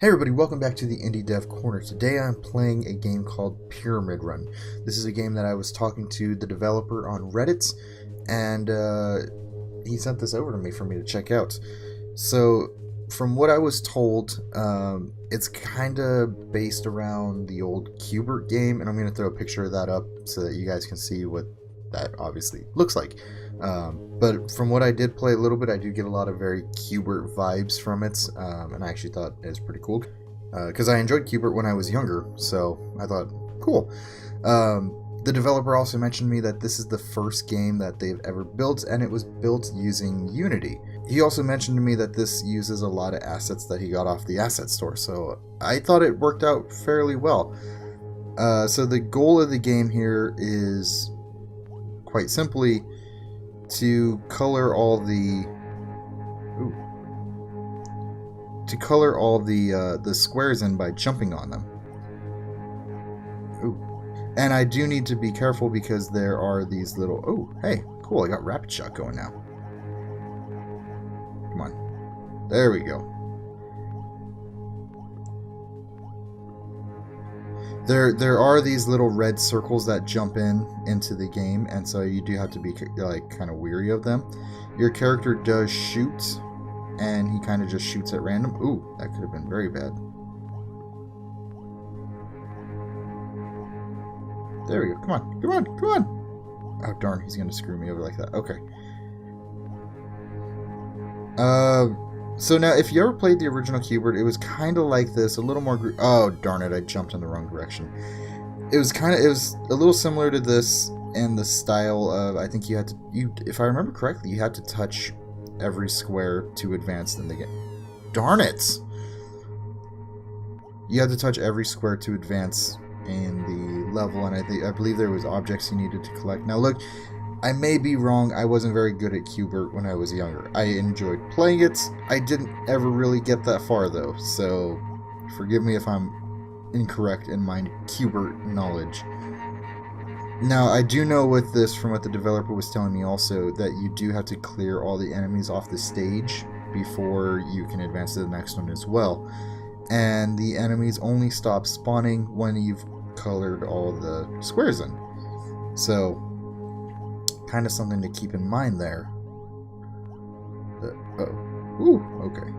Hey everybody, welcome back to the Indie Dev Corner. Today I'm playing a game called Pyramid Run. This is a game that I was talking to the developer on Reddit, and he sent this over to me for me to check out. So, from what I was told, it's kind of based around the old Qbert game, and I'm going to throw a picture of that up so that you guys can see what that obviously looks like. But from what I did play a little bit, I do get a lot of very Qbert vibes from it, and I actually thought it was pretty cool because I enjoyed Qbert when I was younger, so I thought, cool. The developer also mentioned to me that this is the first game that they've ever built, and it was built using Unity. He also mentioned to me that this uses a lot of assets that he got off the asset store, so I thought it worked out fairly well. So the goal of the game here is quite simply to color all the the squares in by jumping on them. And I do need to be careful because there are these little hey, cool, I got rapid shot going now. Come on. There we go. There are these little red circles that jump into the game, and so you do have to be like kind of weary of them. Your character does shoot, and he kind of just shoots at random. Ooh, that could have been very bad. There we go. Come on, come on, come on! Oh darn, he's gonna screw me over like that. Okay. So now, if you ever played the original Qbert, it was kind of like this, a little more... Oh, darn it, I jumped in the wrong direction. It was a little similar to this in the style of, I think you had to... if I remember correctly, you had to touch every square to advance in the game. Darn it! You had to touch every square to advance in the level, and I believe there was objects you needed to collect. Now look, I may be wrong, I wasn't very good at Qbert when I was younger. I enjoyed playing it, I didn't ever really get that far though, so forgive me if I'm incorrect in my Qbert knowledge. Now, I do know with this, from what the developer was telling me also, that you do have to clear all the enemies off the stage before you can advance to the next one as well. And the enemies only stop spawning when you've colored all the squares in. So, kind of something to keep in mind there. Okay.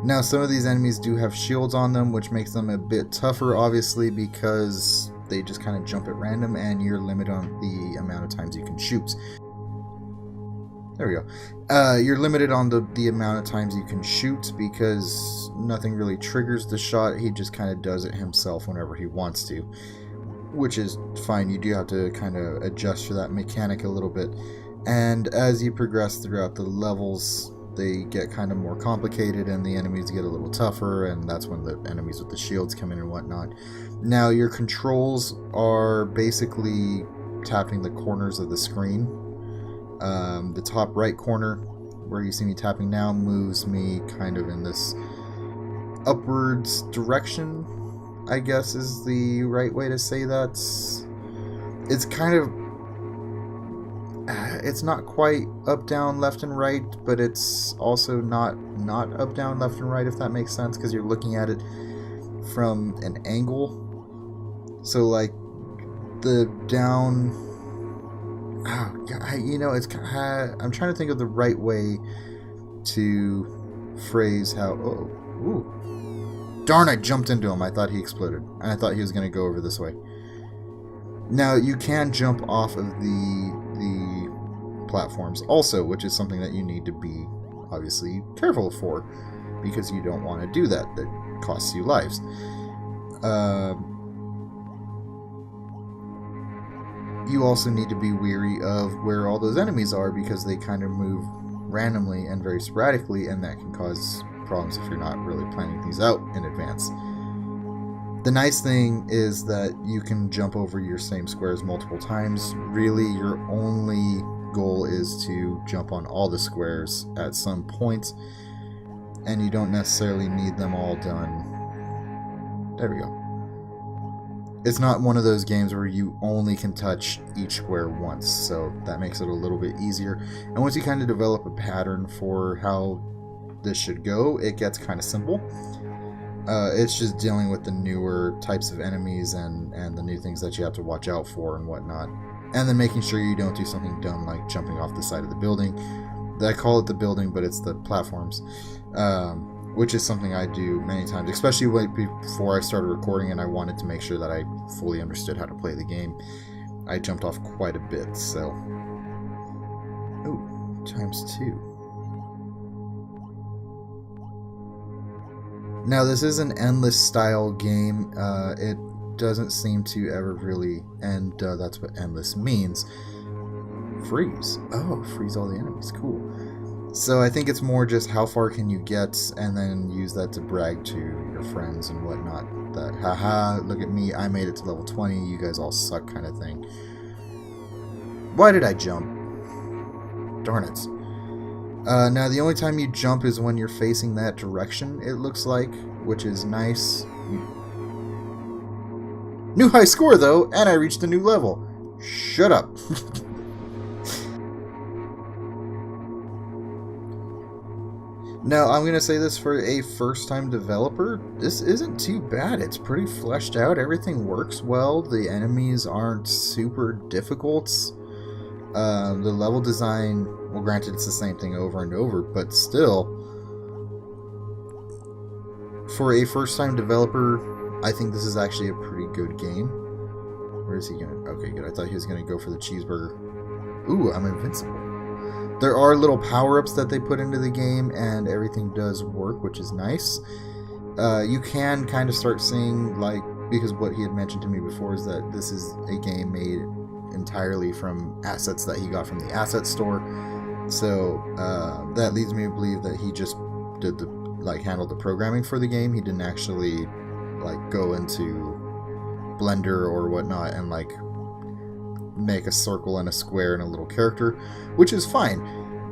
Now, some of these enemies do have shields on them, which makes them a bit tougher, obviously, because they just kind of jump at random, and you're limited on the amount of times you can shoot. There we go. You're limited on the amount of times you can shoot, because nothing really triggers the shot. He just kind of does it himself whenever he wants to, which is fine. You do have to kind of adjust for that mechanic a little bit. And as you progress throughout the levels, they get kind of more complicated and the enemies get a little tougher, and that's when the enemies with the shields come in and whatnot. Now, your controls are basically tapping the corners of the screen. The top right corner, where you see me tapping now, moves me kind of in this upwards direction, I guess is the right way to say that. It's kind of... it's not quite up, down, left, and right, but it's also not up, down, left, and right, if that makes sense, because you're looking at it from an angle. So, like, the down... Oh, God, you know, it's kind of... I'm trying to think of the right way to phrase how... Oh, ooh. Darn, I jumped into him. I thought he exploded. And I thought he was going to go over this way. Now, you can jump off of the platforms also, which is something that you need to be, obviously, careful for, because you don't want to do that. That costs you lives. You also need to be weary of where all those enemies are, because they kind of move randomly and very sporadically, and that can cause problems if you're not really planning things out in advance. The nice thing is that you can jump over your same squares multiple times. Really, your only goal is to jump on all the squares at some point, and you don't necessarily need them all done. There we go. It's not one of those games where you only can touch each square once, so that makes it a little bit easier. And once you kind of develop a pattern for how this should go, it gets kind of simple. It's just dealing with the newer types of enemies and the new things that you have to watch out for and whatnot. And then making sure you don't do something dumb like jumping off the side of the building. I call it the building, but it's the platforms. Which is something I do many times, especially before I started recording and I wanted to make sure that I fully understood how to play the game. I jumped off quite a bit, so... Ooh, ×2. Now, this is an endless style game. It doesn't seem to ever really end. That's what endless means. Freeze. Oh, freeze all the enemies. Cool. So I think it's more just how far can you get, and then use that to brag to your friends and whatnot. That, haha, look at me, I made it to level 20, you guys all suck kind of thing. Why did I jump? Darn it. Now, the only time you jump is when you're facing that direction, it looks like, which is nice. New high score, though, and I reached a new level. Shut up. Now, I'm going to say this for a first-time developer, this isn't too bad. It's pretty fleshed out. Everything works well. The enemies aren't super difficult. The level design, well, granted, it's the same thing over and over, but still, for a first-time developer, I think this is actually a pretty good game. Where is he going to... Okay, good. I thought he was going to go for the cheeseburger. Ooh, I'm invincible. There are little power-ups that they put into the game, and everything does work, which is nice. You can kind of start seeing, like, because what he had mentioned to me before is that this is a game made entirely from assets that he got from the asset store. So that leads me to believe that he just did the, like, handled the programming for the game. He didn't actually, like, go into Blender or whatnot and, like, make a circle and a square and a little character, which is fine.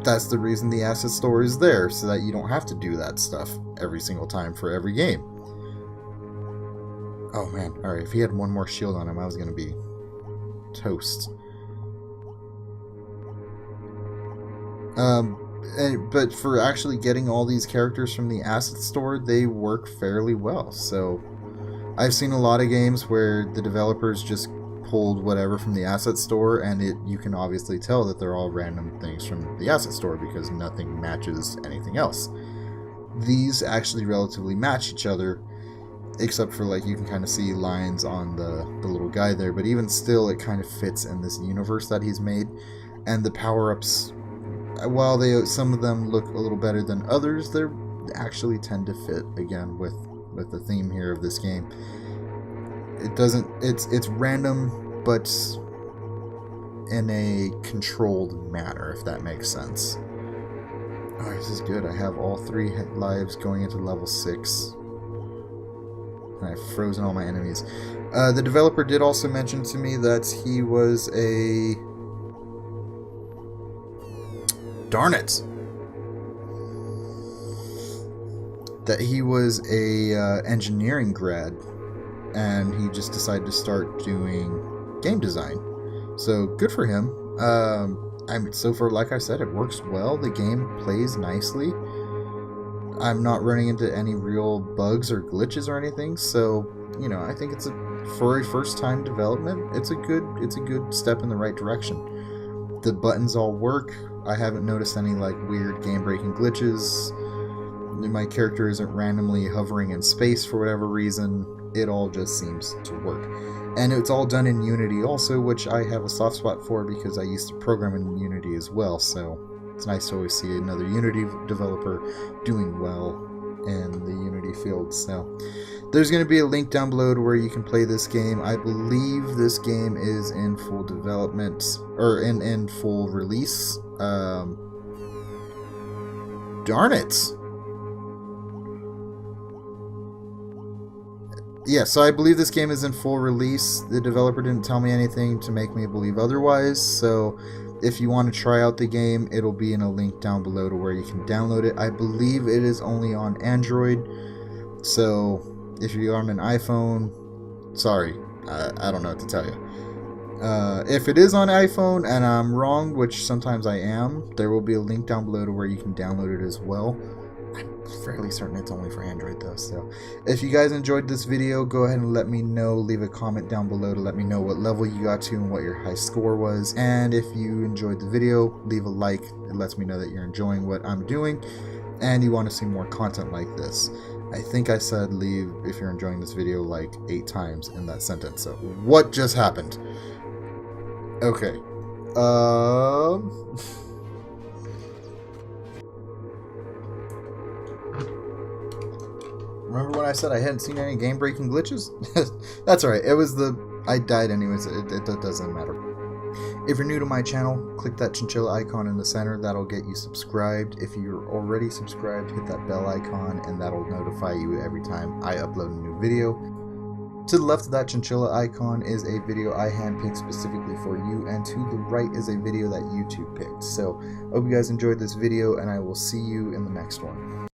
That's the reason the asset store is there, so that you don't have to do that stuff every single time for every game. Oh man, alright, if he had one more shield on him, I was gonna be toast. But for actually getting all these characters from the asset store, they work fairly well. So I've seen a lot of games where the developers just pulled whatever from the asset store, and you can obviously tell that they're all random things from the asset store because nothing matches anything else. These actually relatively match each other, except for, like, you can kind of see lines on the little guy there, but even still it kind of fits in this universe that he's made. And the power-ups, while some of them look a little better than others, they actually tend to fit, again, with the theme here of this game. It's random, but in a controlled manner, if that makes sense. Alright, this is good. I have all 3 lives going into level 6. And I've frozen all my enemies. The developer did also mention to me that he was a... Darn it! That he was a engineering grad, and he just decided to start doing game design. So good for him. I mean, so far, like I said, it works well. The game plays nicely. I'm not running into any real bugs or glitches or anything. So, you know, I think for a first-time development, it's a good step in the right direction. The buttons all work. I haven't noticed any, like, weird game-breaking glitches. My character isn't randomly hovering in space for whatever reason. It all just seems to work. And it's all done in Unity also, which I have a soft spot for because I used to program in Unity as well, so it's nice to always see another Unity developer doing well in the Unity field. So there's going to be a link down below to where you can play this game. I believe this game is in full development, or in full release. Darn it! Yeah, so I believe this game is in full release. The developer didn't tell me anything to make me believe otherwise, so if you want to try out the game, it'll be in a link down below to where you can download it. I believe it is only on Android, so if you're on an iPhone, sorry, I don't know what to tell you. If it is on iPhone and I'm wrong, which sometimes I am, there will be a link down below to where you can download it as well. I'm fairly certain it's only for Android though. So if you guys enjoyed this video, go ahead and let me know. Leave a comment down below to let me know what level you got to and what your high score was. And if you enjoyed the video, leave a like. It lets me know that you're enjoying what I'm doing and you want to see more content like this. I think I said leave if you're enjoying this video like 8 times in that sentence. So what just happened? Okay. Remember when I said I hadn't seen any game-breaking glitches? That's alright. It was I died anyways. It doesn't matter. If you're new to my channel, click that chinchilla icon in the center. That'll get you subscribed. If you're already subscribed, hit that bell icon and that'll notify you every time I upload a new video. To the left of that chinchilla icon is a video I handpicked specifically for you, and to the right is a video that YouTube picked. So, hope you guys enjoyed this video, and I will see you in the next one.